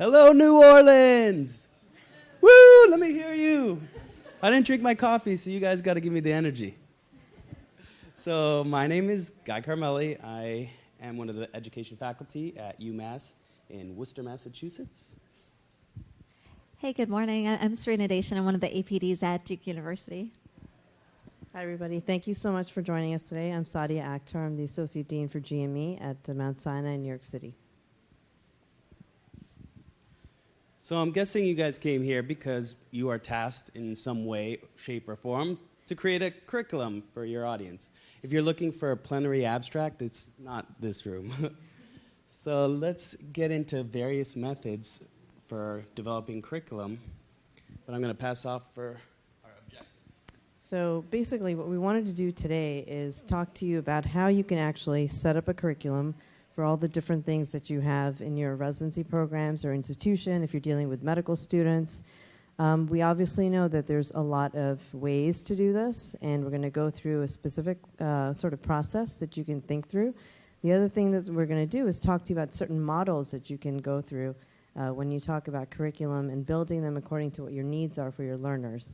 Hello, New Orleans! Woo! Let me hear you. I didn't drink my coffee, so you guys got to give me the energy. So my name is Guy Carmelli. I am one of the education faculty at UMass in Worcester, Massachusetts. Hey, good morning. I'm Serena Dation. I'm one of the APDs at Duke University. Hi, everybody. Thank you so much for joining us today. I'm Sadia Akhtar. I'm the Associate Dean for GME at Mount Sinai in New York City. So I'm guessing you guys came here because you are tasked in some way, shape, or form to create a curriculum for your audience. If you're looking for a plenary abstract, it's not this room. So let's get into various methods for developing curriculum, but I'm going to pass off for our objectives. So basically what we wanted to do today is talk to you about how you can actually set up a curriculum for all the different things that you have in your residency programs or institution if you're dealing with medical students. We obviously know that there's a lot of ways to do this, and we're going to go through a specific sort of process that you can think through. The other thing that we're going to do is talk to you about certain models that you can go through when you talk about curriculum and building them according to what your needs are for your learners.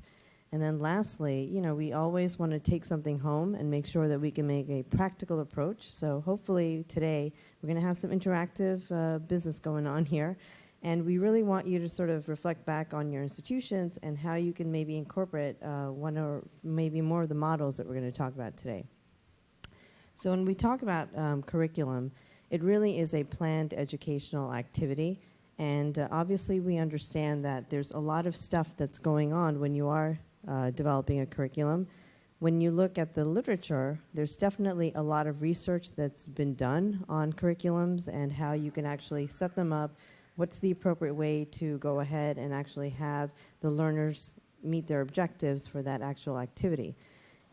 And then lastly, you know, we always want to take something home and make sure that we can make a practical approach. So hopefully today we're going to have some interactive business going on here. And we really want you to sort of reflect back on your institutions and how you can maybe incorporate one or maybe more of the models that we're going to talk about today. So when we talk about curriculum, it really is a planned educational activity. And obviously we understand that there's a lot of stuff that's going on when you are developing a curriculum. When you look at the literature, there's definitely a lot of research that's been done on curriculums and how you can actually set them up, what's the appropriate way to go ahead and actually have the learners meet their objectives for that actual activity.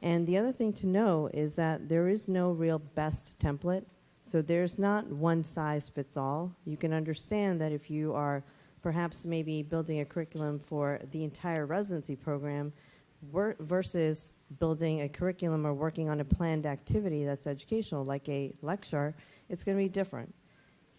And the other thing to know is that there is no real best template. So there's not one size fits all. You can understand that if you are perhaps maybe building a curriculum for the entire residency program versus building a curriculum or working on a planned activity that's educational, like a lecture, it's going to be different.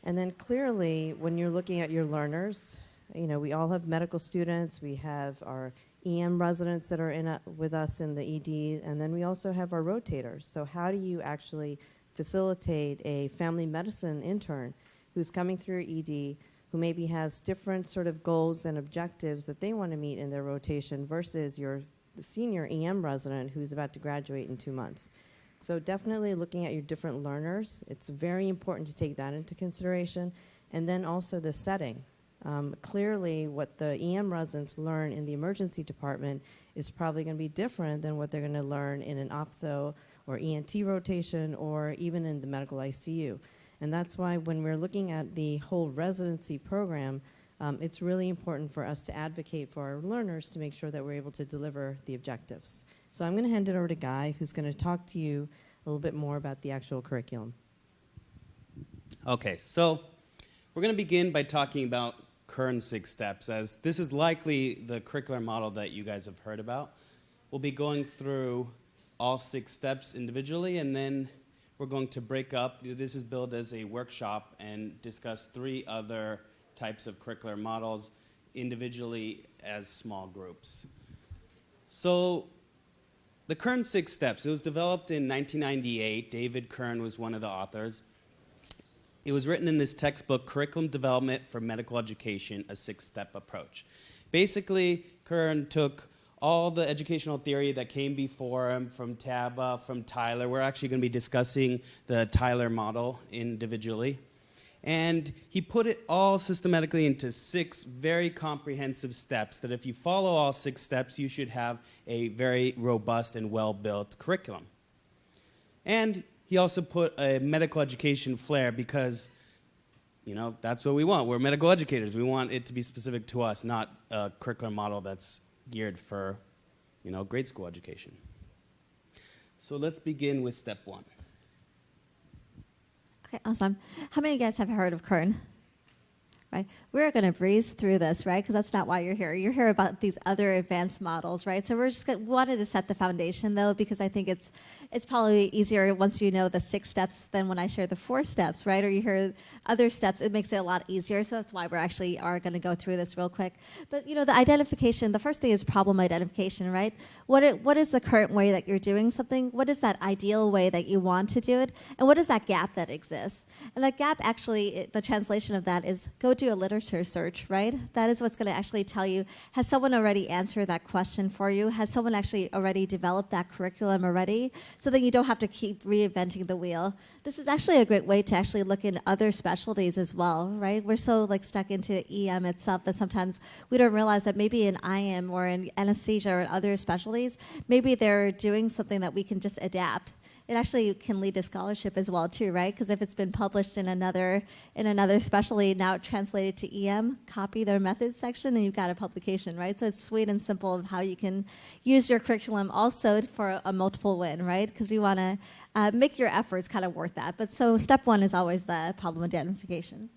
And then clearly, when you're looking at your learners, you know, we all have medical students, we have our EM residents that are with us in the ED, and then we also have our rotators. So how do you actually facilitate a family medicine intern who's coming through ED, who maybe has different sort of goals and objectives that they want to meet in their rotation versus your senior EM resident who's about to graduate in 2 months. So definitely looking at your different learners, it's very important to take that into consideration. And then also the setting. Clearly what the EM residents learn in the emergency department is probably going to be different than what they're going to learn in an ophtho or ENT rotation or even in the medical ICU. And that's why when we're looking at the whole residency program, it's really important for us to advocate for our learners to make sure that we're able to deliver the objectives. So I'm going to hand it over to Guy, who's going to talk to you a little bit more about the actual curriculum. Okay, so we're going to begin by talking about Kern 6 steps, as this is likely the curricular model that you guys have heard about. We'll be going through all 6 steps individually, and then we're going to break up. This is billed as a workshop and discuss 3 other types of curricular models individually as small groups. So the Kern 6 steps, it was developed in 1998. David Kern was one of the authors. It was written in this textbook, Curriculum Development for Medical Education, a 6-Step Approach. Basically, Kern took all the educational theory that came before him from Taba, from Tyler. We're actually going to be discussing the Tyler model individually. And he put it all systematically into 6 very comprehensive steps that if you follow all 6 steps, you should have a very robust and well-built curriculum. And he also put a medical education flair because, you know, that's what we want. We're medical educators. We want it to be specific to us, not a curricular model that's geared for, you know, grade school education. So let's begin with step 1. Okay, awesome. How many of you guys have heard of Kern? right? We're going to breeze through this, right? Because that's not why you're here. You're here about these other advanced models, right? So we're just wanted to set the foundation, though, because I think it's probably easier once you know the 6 steps than when I share the 4 steps, right? Or you hear other steps, it makes it a lot easier. So that's why we're actually are going to go through this real quick. But, the identification, the first thing is problem identification, right? What is the current way that you're doing something? What is that ideal way that you want to do it? And what is that gap that exists? And that gap actually, the translation of that is go do a literature search, right? That is what's going to actually tell you, has someone already answered that question for you? Has someone actually already developed that curriculum already? So that you don't have to keep reinventing the wheel. This is actually a great way to actually look in other specialties as well, right? We're so stuck into EM itself that sometimes we don't realize that maybe in IM or in anesthesia or in other specialties, maybe they're doing something that we can just adapt. It actually can lead to scholarship as well too, right? Because if it's been published in another specialty, now translated to EM, copy their methods section, and you've got a publication, right? So it's sweet and simple of how you can use your curriculum also for a multiple win, right? Because you want to make your efforts kind of worth that. But so step 1 is always the problem identification.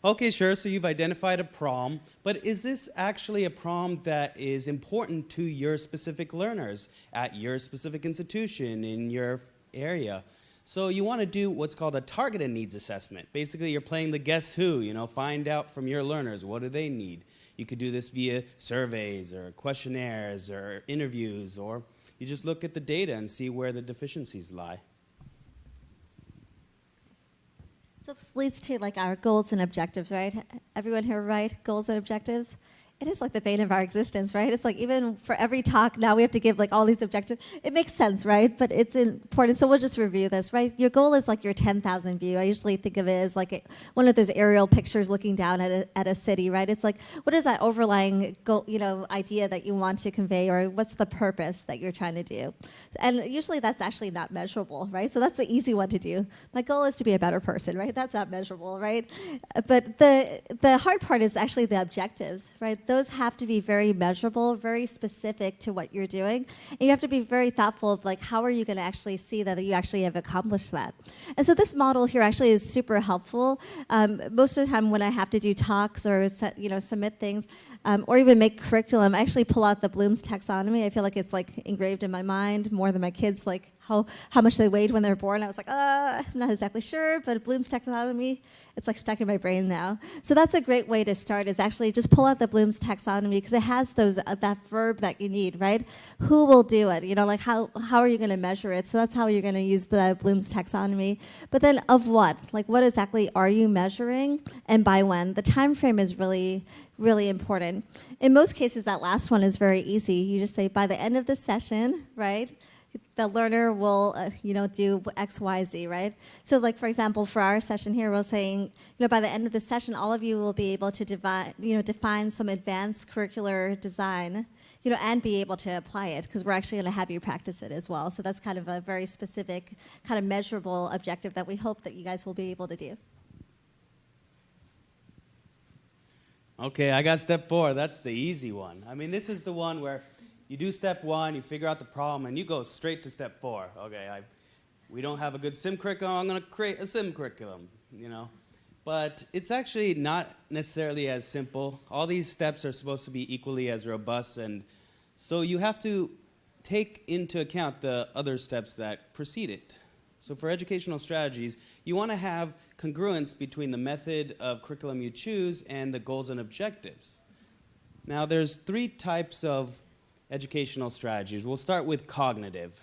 Okay, sure, so you've identified a problem, but is this actually a problem that is important to your specific learners at your specific institution in your area? So you want to do what's called a targeted needs assessment. Basically, you're playing the guess who, find out from your learners, what do they need? You could do this via surveys or questionnaires or interviews, or you just look at the data and see where the deficiencies lie. So this leads to our goals and objectives, right? Everyone here, right? Goals and objectives. It is like the bane of our existence, right? It's like even for every talk now we have to give all these objectives. It makes sense, right? But it's important. So we'll just review this, right? Your goal is your 10,000 view. I usually think of it as one of those aerial pictures looking down at a city, right? It's what is that overlying goal, idea that you want to convey, or what's the purpose that you're trying to do? And usually that's actually not measurable, right? So that's the easy one to do. My goal is to be a better person, right? That's not measurable, right? But the hard part is actually the objectives, right? Those have to be very measurable, very specific to what you're doing. And you have to be very thoughtful of how are you going to actually see that you actually have accomplished that. And so this model here actually is super helpful. Most of the time when I have to do talks or submit things, or even make curriculum, I actually pull out the Bloom's taxonomy. I feel like it's engraved in my mind more than my kids, how much they weighed when they were born. I was I'm not exactly sure, but Bloom's taxonomy, it's stuck in my brain now. So that's a great way to start, is actually just pull out the Bloom's taxonomy, because it has that verb that you need, right? Who will do it? How are you going to measure it? So that's how you're going to use the Bloom's taxonomy. But then of what? What exactly are you measuring, and by when? The time frame is really important. In most cases, that last one is very easy. You just say by the end of the session, right? The learner will, do X, Y, Z, right? So, for example, for our session here, we're saying, by the end of the session, all of you will be able to define some advanced curricular design, and be able to apply it, because we're actually going to have you practice it as well. So that's kind of a very specific, kind of measurable objective that we hope that you guys will be able to do. Okay, I got step 4. That's the easy one. I mean, this is the one where you do step 1, you figure out the problem, and you go straight to step 4. Okay, we don't have a good sim curriculum, I'm going to create a sim curriculum, But it's actually not necessarily as simple. All these steps are supposed to be equally as robust, and so you have to take into account the other steps that precede it. So for educational strategies, you want to have congruence between the method of curriculum you choose and the goals and objectives. Now, there's 3 types of educational strategies. We'll start with cognitive.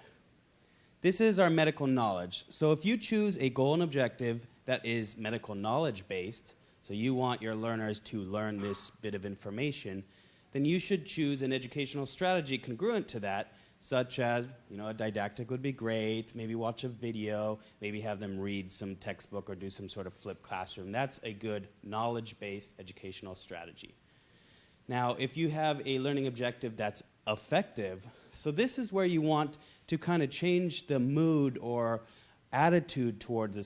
This is our medical knowledge. So if you choose a goal and objective that is medical knowledge based, so you want your learners to learn this bit of information, then you should choose an educational strategy congruent to that, such as, a didactic would be great, maybe watch a video, maybe have them read some textbook or do some sort of flipped classroom. That's a good knowledge-based educational strategy. Now, if you have a learning objective that's effective, so this is where you want to kind of change the mood or attitude towards a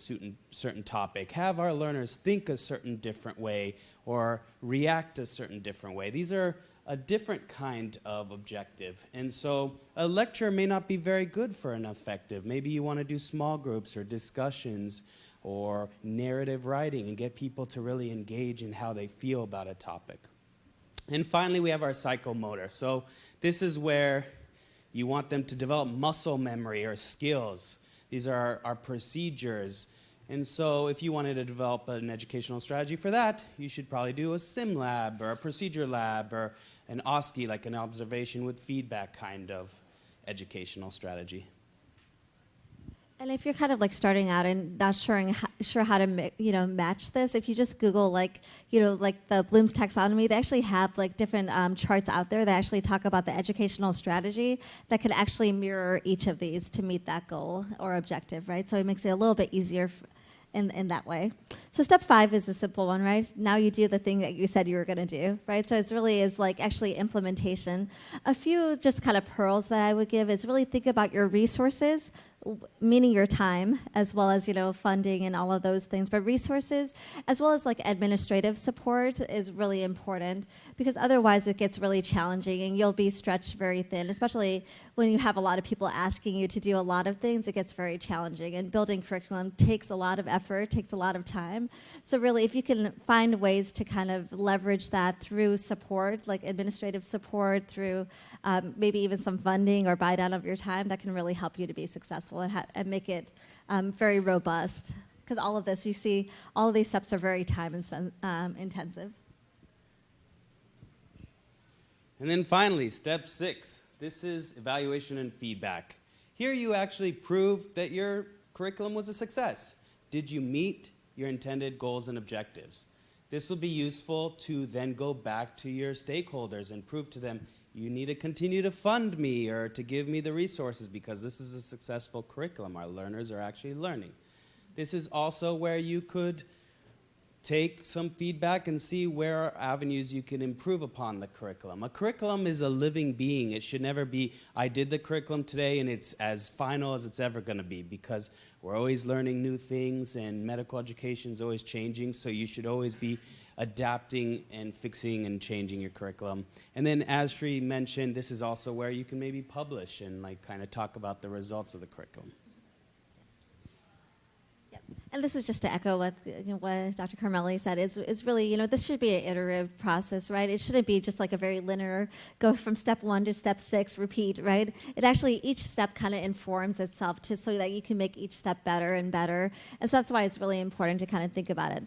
certain topic, have our learners think a certain different way or react a certain different way. These are a different kind of objective. And so a lecture may not be very good for an effective. Maybe you want to do small groups or discussions or narrative writing and get people to really engage in how they feel about a topic. And finally, we have our psychomotor. So this is where you want them to develop muscle memory or skills. These are our procedures. And so if you wanted to develop an educational strategy for that, you should probably do a sim lab or a procedure lab or an OSCE, like an observation with feedback kind of educational strategy. And if you're kind of like starting out and not sure how to match this, if you just Google like the Bloom's taxonomy, they actually have like different charts out there that actually talk about the educational strategy that can actually mirror each of these to meet that goal or objective, right? So it makes it a little bit easier in that way. So step 5 is a simple one, right? Now you do the thing that you said you were going to do, right? So it's really is like actually implementation. A few just kind of pearls that I would give is really think about your resources, meaning your time, as well as funding and all of those things. But resources, as well as like administrative support, is really important, because otherwise it gets really challenging and you'll be stretched very thin, especially when you have a lot of people asking you to do a lot of things. It gets very challenging, and building curriculum takes a lot of effort, takes a lot of time. So really, if you can find ways to kind of leverage that through support, like administrative support, through maybe even some funding or buy down of your time, that can really help you to be successful and make it very robust. Because all of this, you see, all of these steps are very time intensive. And then finally, step 6. This is evaluation and feedback. Here you actually prove that your curriculum was a success. Did you meet your intended goals and objectives? This will be useful to then go back to your stakeholders and prove to them, you need to continue to fund me or to give me the resources, because this is a successful curriculum. Our learners are actually learning. This is also where you could take some feedback and see where are avenues you can improve upon the curriculum. A curriculum is a living being. It should never be, I did the curriculum today and it's as final as it's ever going to be, because we're always learning new things and medical education is always changing, so you should always be adapting and fixing and changing your curriculum. And then, as Sri mentioned, this is also where you can maybe publish and like kind of talk about the results of the curriculum. Yep. And this is just to echo what Dr. Carmelli said. It's really, this should be an iterative process, right? It shouldn't be just like a very linear, go from step 1 to step 6, repeat, right? It actually, each step kind of informs itself so that you can make each step better and better. And so that's why it's really important to kind of think about it.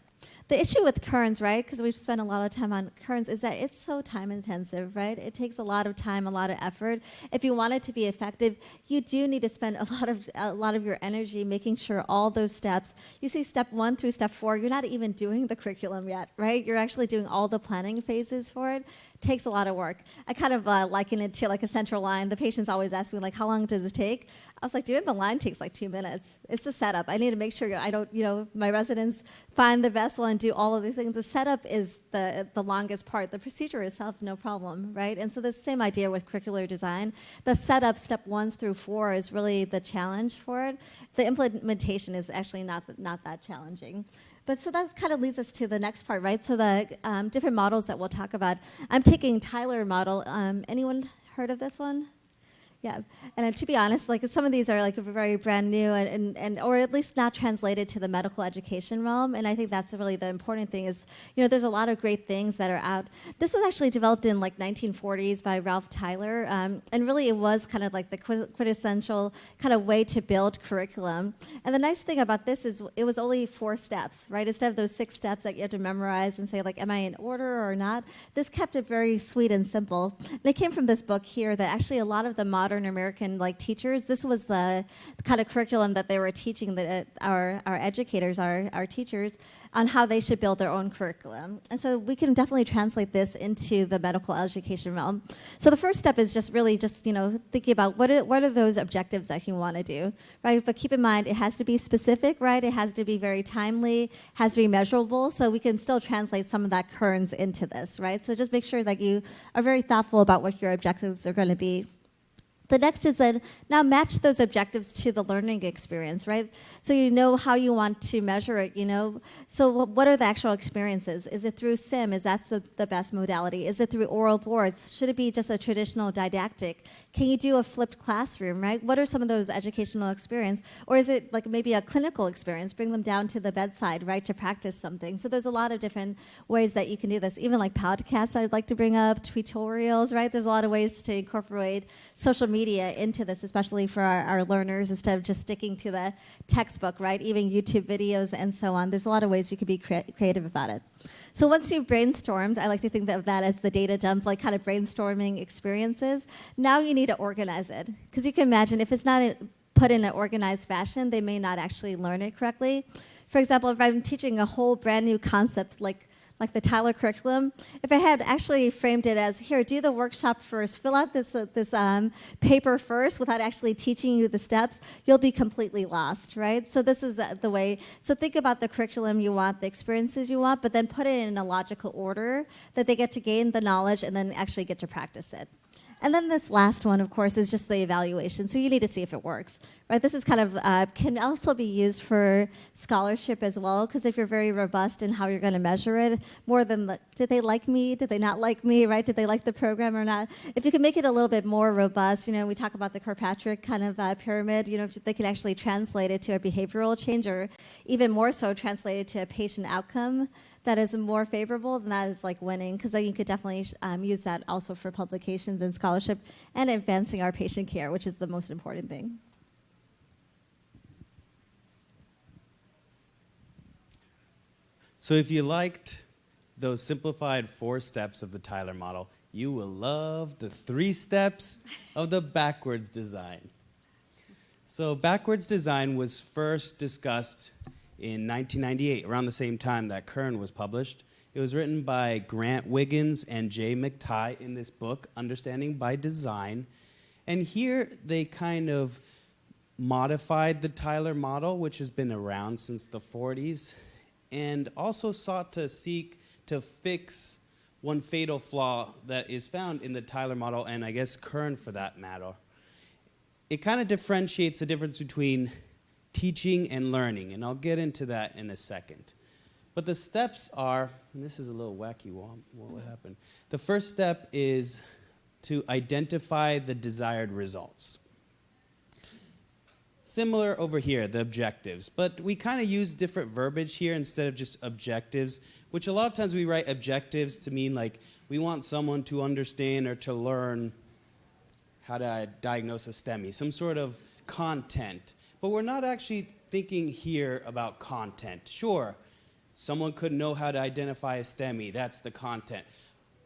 The issue with Kerns, right, because we've spent a lot of time on Kerns, is that it's so time intensive, right? It takes a lot of time, a lot of effort. If you want it to be effective, you do need to spend a lot of your energy making sure all those steps. You see step 1 through step 4, you're not even doing the curriculum yet, right? You're actually doing all the planning phases for it. It takes a lot of work. I kind of liken it to like a central line. The patients always ask me, like, how long does it take? I was like, doing the line takes like 2 minutes. It's a setup. I need to make sure I don't, my residents find the vessel and do all of these things. The setup is the longest part. The procedure itself, no problem, right? And so the same idea with curricular design. The setup, step 1 through 4, is really the challenge for it. The implementation is actually not that challenging. But so that kind of leads us to the next part, right? So the different models that we'll talk about. I'm taking Tyler model. Anyone heard of this one? Yeah, and to be honest, like some of these are like very brand new and or at least not translated to the medical education realm. And I think that's really the important thing is, there's a lot of great things that are out. This was actually developed in like 1940s by Ralph Tyler, and really it was kind of like the quintessential kind of way to build curriculum. And the nice thing about this is it was only 4 steps, right? Instead of those 6 steps that you have to memorize and say like, am I in order or not? This kept it very sweet and simple. And it came from this book here that actually a lot of the modern American teachers, this was the kind of curriculum that they were teaching our educators, our teachers, on how they should build their own curriculum. And so we can definitely translate this into the medical education realm. So the first step is just thinking about what are those objectives that you want to do, right? But keep in mind, it has to be specific, right? It has to be very timely, has to be measurable, so we can still translate some of that Kerns into this, right? So just make sure that you are very thoughtful about what your objectives are going to be. The next is then now match those objectives to the learning experience, right? So you know how you want to measure it, you know. So what are the actual experiences? Is it through SIM? Is that the best modality? Is it through oral boards? Should it be just a traditional didactic? Can you do a flipped classroom, right? What are some of those educational experience? Or is it like maybe a clinical experience? Bring them down to the bedside, right, to practice something. So there's a lot of different ways that you can do this. Even like podcasts I'd like to bring up, tutorials, right? There's a lot of ways to incorporate social media into this, especially for our learners, instead of just sticking to the textbook, right? Even YouTube videos and so on. There's a lot of ways you could be creative about it. So once you've brainstormed, I like to think of that as the data dump, like kind of brainstorming experiences. Now you need to organize it. Because you can imagine if it's not put in an organized fashion, they may not actually learn it correctly. For example, if I'm teaching a whole brand new concept like the Tyler curriculum, if I had actually framed it as, here, do the workshop first, fill out this paper first without actually teaching you the steps, you'll be completely lost, right? So this is the way. So think about the curriculum you want, the experiences you want, but then put it in a logical order that they get to gain the knowledge and then actually get to practice it. And then this last one, of course, is just the evaluation. So you need to see if it works, right? This is kind of, can also be used for scholarship as well, because if you're very robust in how you're going to measure it, more than, did they like me? Did they not like me, right? Did they like the program or not? If you can make it a little bit more robust, you know, we talk about the Kirkpatrick kind of pyramid, you know, if they can actually translate it to a behavioral change or even more so translate it to a patient outcome that is more favorable, then that is like winning, because then you could definitely use that also for publications and scholarship and advancing our patient care, which is the most important thing. So if you liked those simplified 4 steps of the Tyler model, you will love the 3 steps of the backwards design. So backwards design was first discussed in 1998, around the same time that Kern was published. It was written by Grant Wiggins and Jay McTighe in this book, Understanding by Design. And here they kind of modified the Tyler model, which has been around since the 40s, and also sought to seek to fix one fatal flaw that is found in the Tyler model, and I guess Kern for that matter. It kind of differentiates the difference between teaching and learning, and I'll get into that in a second. But the steps are, and this is a little wacky, what happened? The first step is to identify the desired results. Similar over here, the objectives, but we kind of use different verbiage here instead of just objectives, which a lot of times we write objectives to mean like we want someone to understand or to learn how to diagnose a STEMI, some sort of content. But we're not actually thinking here about content. Sure, someone could know how to identify a STEMI, that's the content.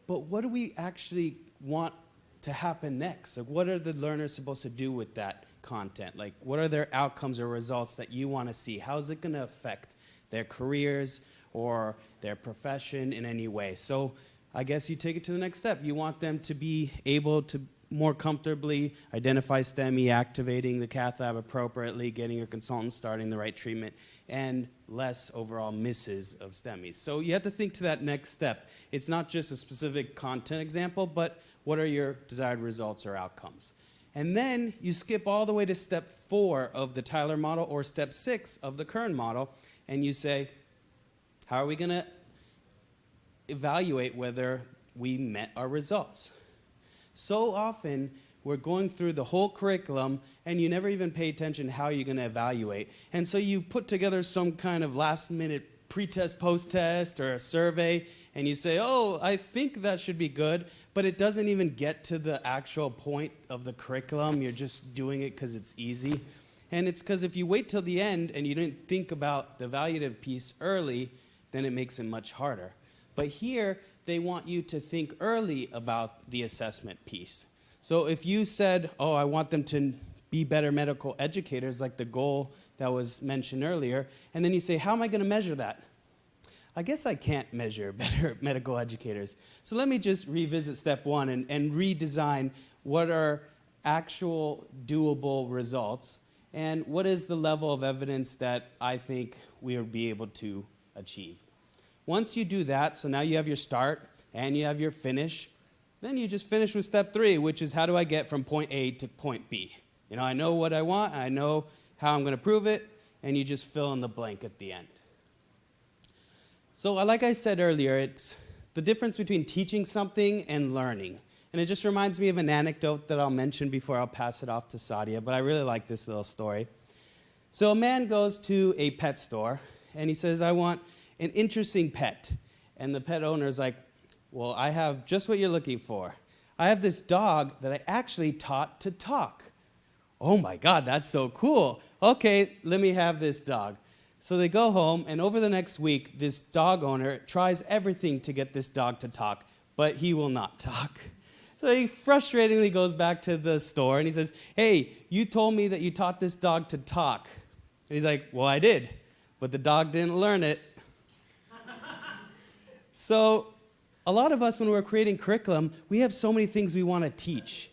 But what do we actually want to happen next? Like, what are the learners supposed to do with that content? Like, what are their outcomes or results that you want to see? How is it going to affect their careers or their profession in any way? So I guess you take it to the next step. You want them to be able to more comfortably identify STEMI, activating the cath lab appropriately, getting your consultant starting the right treatment, and less overall misses of STEMIs. So you have to think to that next step. It's not just a specific content example, but what are your desired results or outcomes? And then you skip all the way to step 4 of the Tyler model or step 6 of the Kern model, and you say, how are we going to evaluate whether we met our results? So often, we're going through the whole curriculum, and you never even pay attention how you're going to evaluate. And so you put together some kind of last-minute pre-test, post-test, or a survey, and you say, oh, I think that should be good, but it doesn't even get to the actual point of the curriculum. You're just doing it because it's easy. And it's because if you wait till the end and you didn't think about the evaluative piece early, then it makes it much harder. But here, they want you to think early about the assessment piece. So if you said, oh, I want them to be better medical educators, like the goal that was mentioned earlier, and then you say, how am I going to measure that? I guess I can't measure better medical educators. So let me just revisit step 1 and redesign what are actual doable results and what is the level of evidence that I think we will be able to achieve. Once you do that, so now you have your start and you have your finish, Then you just finish with step 3, which is how do I get from point A to point B? You know, I know what I want, I know how I'm going to prove it, and you just fill in the blank at the end. So like I said earlier, it's the difference between teaching something and learning. And it just reminds me of an anecdote that I'll mention before I'll pass it off to Sadia, but I really like this little story. So a man goes to a pet store, and he says, I want an interesting pet. And the pet owner is like, well, I have just what you're looking for. I have this dog that I actually taught to talk. Oh my God, that's so cool. Okay, let me have this dog. So they go home, and over the next week, this dog owner tries everything to get this dog to talk, but he will not talk. So he frustratingly goes back to the store, and he says, hey, you told me that you taught this dog to talk. And he's like, well, I did, but the dog didn't learn it. So a lot of us, when we're creating curriculum, we have so many things we want to teach.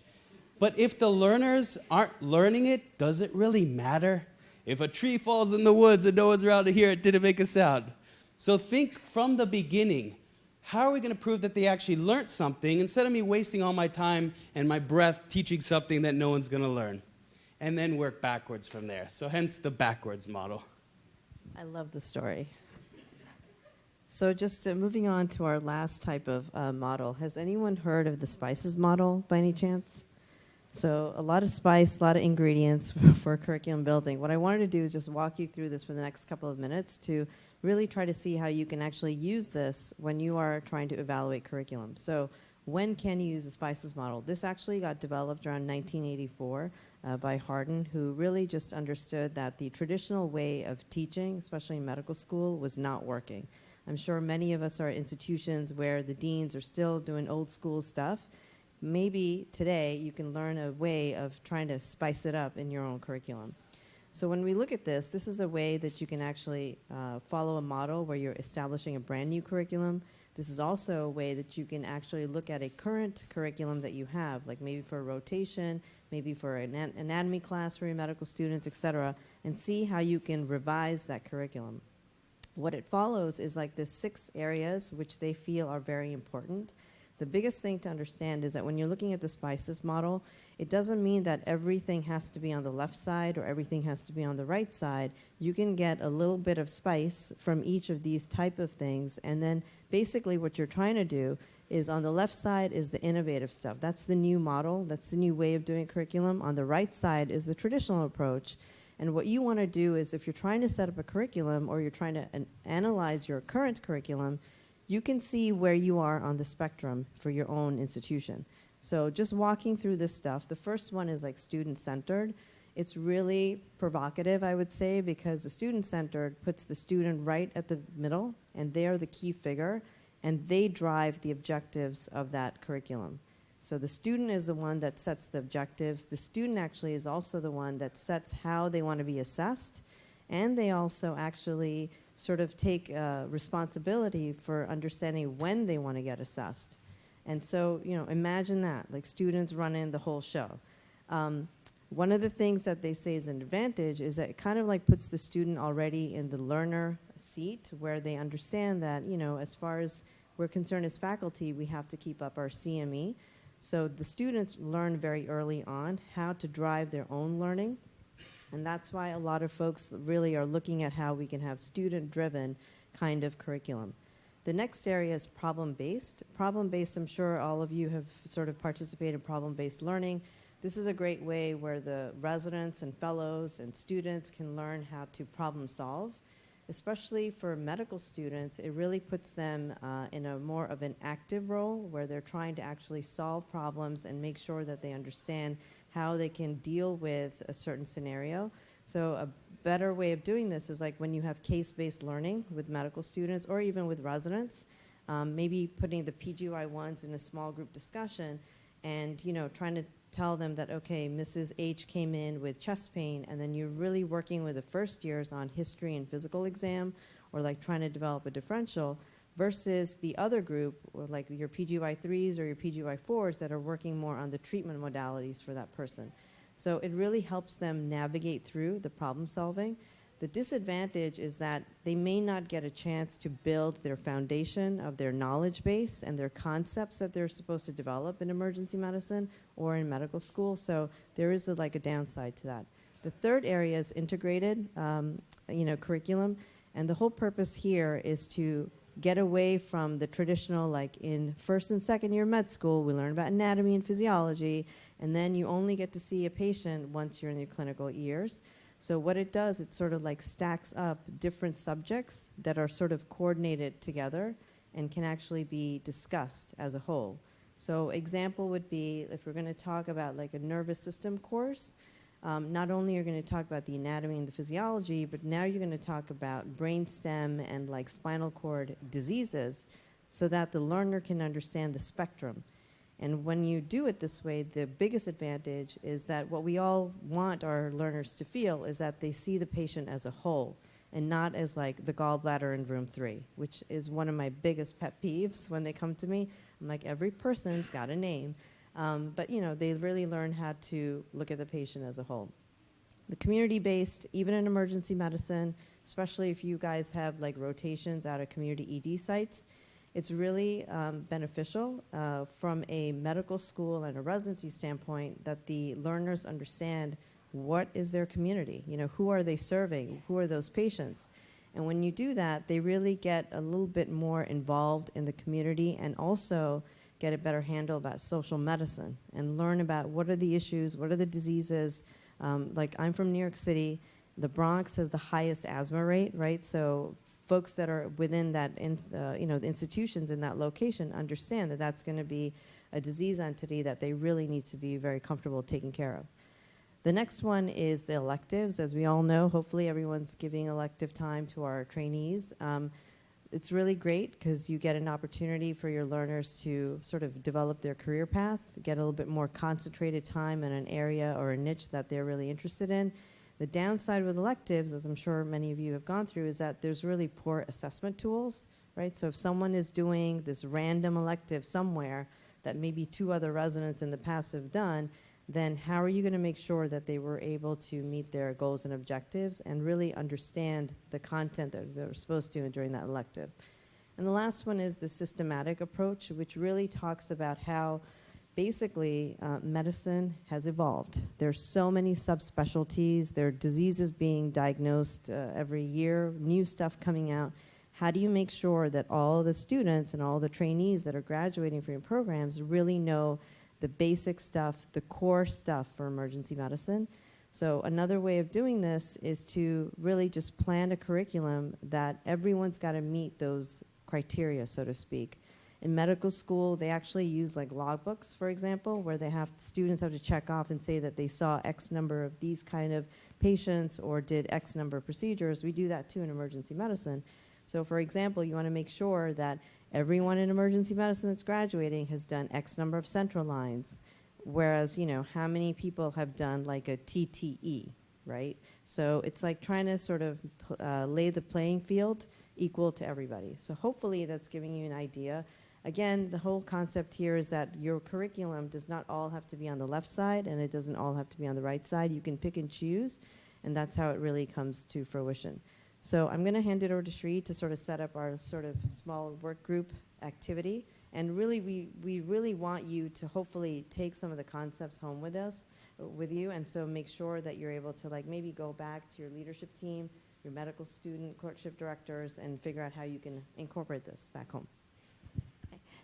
But if the learners aren't learning it, does it really matter? If a tree falls in the woods and no one's around to hear it, did it make a sound? So think from the beginning, how are we going to prove that they actually learned something instead of me wasting all my time and my breath teaching something that no one's going to learn? And then work backwards from there. So hence the backwards model. I love the story. So just moving on to our last type of model. Has anyone heard of the spices model by any chance? So a lot of spice, a lot of ingredients for curriculum building. What I wanted to do is just walk you through this for the next couple of minutes to really try to see how you can actually use this when you are trying to evaluate curriculum. So when can you use the spices model? This actually got developed around 1984 by Hardin, who really just understood that the traditional way of teaching, especially in medical school, was not working. I'm sure many of us are at institutions where the deans are still doing old school stuff. Maybe today you can learn a way of trying to spice it up in your own curriculum. So when we look at this, this is a way that you can actually follow a model where you're establishing a brand new curriculum. This is also a way that you can actually look at a current curriculum that you have, like maybe for a rotation, maybe for an anatomy class for your medical students, et cetera, and see how you can revise that curriculum. What it follows is like the 6 areas which they feel are very important. The biggest thing to understand is that when you're looking at the spices model, it doesn't mean that everything has to be on the left side or everything has to be on the right side. You can get a little bit of spice from each of these type of things, and then basically what you're trying to do is on the left side is the innovative stuff. That's the new model. That's the new way of doing curriculum. On the right side is the traditional approach. And what you want to do is if you're trying to set up a curriculum or you're trying to analyze your current curriculum, you can see where you are on the spectrum for your own institution. So just walking through this stuff, the first one is like student-centered. It's really provocative, I would say, because the student-centered puts the student right at the middle, and they are the key figure, and they drive the objectives of that curriculum. So the student is the one that sets the objectives. The student actually is also the one that sets how they want to be assessed, and they also actually sort of take responsibility for understanding when they want to get assessed. And so, you know, imagine that, like students running the whole show. One of the things that they say is an advantage is that it kind of like puts the student already in the learner seat where they understand that, you know, as far as we're concerned as faculty, we have to keep up our CME. So the students learn very early on how to drive their own learning. And that's why a lot of folks really are looking at how we can have student-driven kind of curriculum. The next area is problem-based. Problem-based, I'm sure all of you have sort of participated in problem-based learning. This is a great way where the residents and fellows and students can learn how to problem solve. Especially for medical students, it really puts them in a more of an active role where they're trying to actually solve problems and make sure that they understand how they can deal with a certain scenario. So a better way of doing this is like when you have case-based learning with medical students or even with residents, maybe putting the PGY1s in a small group discussion and, you know, trying to tell them that, okay, Mrs. H came in with chest pain, and then you're really working with the first years on history and physical exam or like trying to develop a differential versus the other group, or like your PGY3s or your PGY4s that are working more on the treatment modalities for that person. So it really helps them navigate through the problem solving. The disadvantage is that they may not get a chance to build their foundation of their knowledge base and their concepts that they're supposed to develop in emergency medicine or in medical school. So there is like a downside to that. The third area is integrated, curriculum, and the whole purpose here is to get away from the traditional, like in first and second year med school, we learn about anatomy and physiology, and then you only get to see a patient once you're in your clinical years. So what it does, it sort of like stacks up different subjects that are sort of coordinated together and can actually be discussed as a whole. So example would be if we're going to talk about like a nervous system course, not only are you going to talk about the anatomy and the physiology, but now you're going to talk about brainstem and like spinal cord diseases so that the learner can understand the spectrum. And when you do it this way, the biggest advantage is that what we all want our learners to feel is that they see the patient as a whole and not as like the gallbladder in room 3, which is one of my biggest pet peeves when they come to me. I'm like, every person's got a name. But they really learn how to look at the patient as a whole. The community-based, even in emergency medicine, especially if you guys have like rotations out of community ED sites, it's really beneficial from a medical school and a residency standpoint that the learners understand what is their community, who are they serving, who are those patients. And when you do that, they really get a little bit more involved in the community and also get a better handle about social medicine and learn about what are the issues, what are the diseases. Like I'm from New York City, the Bronx has the highest asthma rate, right? So folks that are within that, the institutions in that location understand that that's going to be a disease entity that they really need to be very comfortable taking care of. The next one is the electives. As we all know, hopefully everyone's giving elective time to our trainees. It's really great because you get an opportunity for your learners to sort of develop their career path, get a little bit more concentrated time in an area or a niche that they're really interested in. The downside with electives, as I'm sure many of you have gone through, is that there's really poor assessment tools, right? So if someone is doing this random elective somewhere that maybe 2 other residents in the past have done, then how are you going to make sure that they were able to meet their goals and objectives and really understand the content that they're supposed to during that elective? And the last one is the systematic approach, which really talks about how basically medicine has evolved. There's so many subspecialties. There are diseases being diagnosed every year, new stuff coming out. How do you make sure that all the students and all the trainees that are graduating from your programs really know the basic stuff, the core stuff for emergency medicine? So another way of doing this is to really just plan a curriculum that everyone's got to meet those criteria, so to speak. In medical school, they actually use like logbooks, for example, where students have to check off and say that they saw X number of these kind of patients or did X number of procedures. We do that too in emergency medicine. So for example, you want to make sure that everyone in emergency medicine that's graduating has done X number of central lines, whereas, how many people have done like a TTE, right? So it's like trying to sort of lay the playing field equal to everybody. So hopefully that's giving you an idea. Again, the whole concept here is that your curriculum does not all have to be on the left side and it doesn't all have to be on the right side. You can pick and choose, and that's how it really comes to fruition. So I'm going to hand it over to Sri to sort of set up our sort of small work group activity. And really, we really want you to hopefully take some of the concepts home with you, and so make sure that you're able to like maybe go back to your leadership team, your medical student, clerkship directors, and figure out how you can incorporate this back home.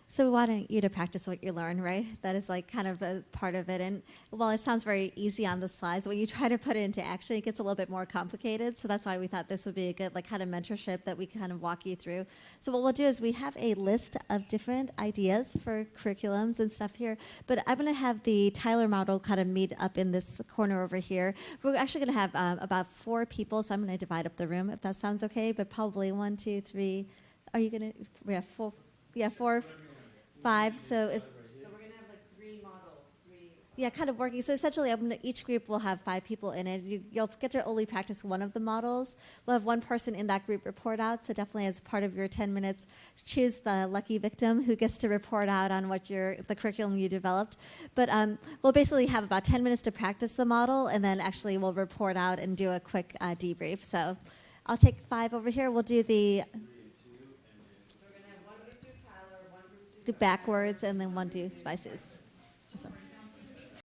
So we want you to practice what you learn, right? That is like kind of a part of it. And while it sounds very easy on the slides, when you try to put it into action, it gets a little bit more complicated. So that's why we thought this would be a good like kind of mentorship that we kind of walk you through. So what we'll do is we have a list of different ideas for curriculums and stuff here. But I'm going to have the Tyler model kind of meet up in this corner over here. We're actually going to have about 4 people. So I'm going to divide up the room if that sounds okay. But probably 1, 2, 3. Are you going to? We have 4. Yeah, 4. 5, so So we're going to have like 3 models, 3 Yeah, kind of working. So essentially, each group will have 5 people in it. You'll get to only practice one of the models. We'll have one person in that group report out. So definitely, as part of your 10 minutes, choose the lucky victim who gets to report out on what the curriculum you developed. But we'll basically have about 10 minutes to practice the model, and then actually we'll report out and do a quick debrief. So I'll take 5 over here. We'll do the do backwards, and then one do spices.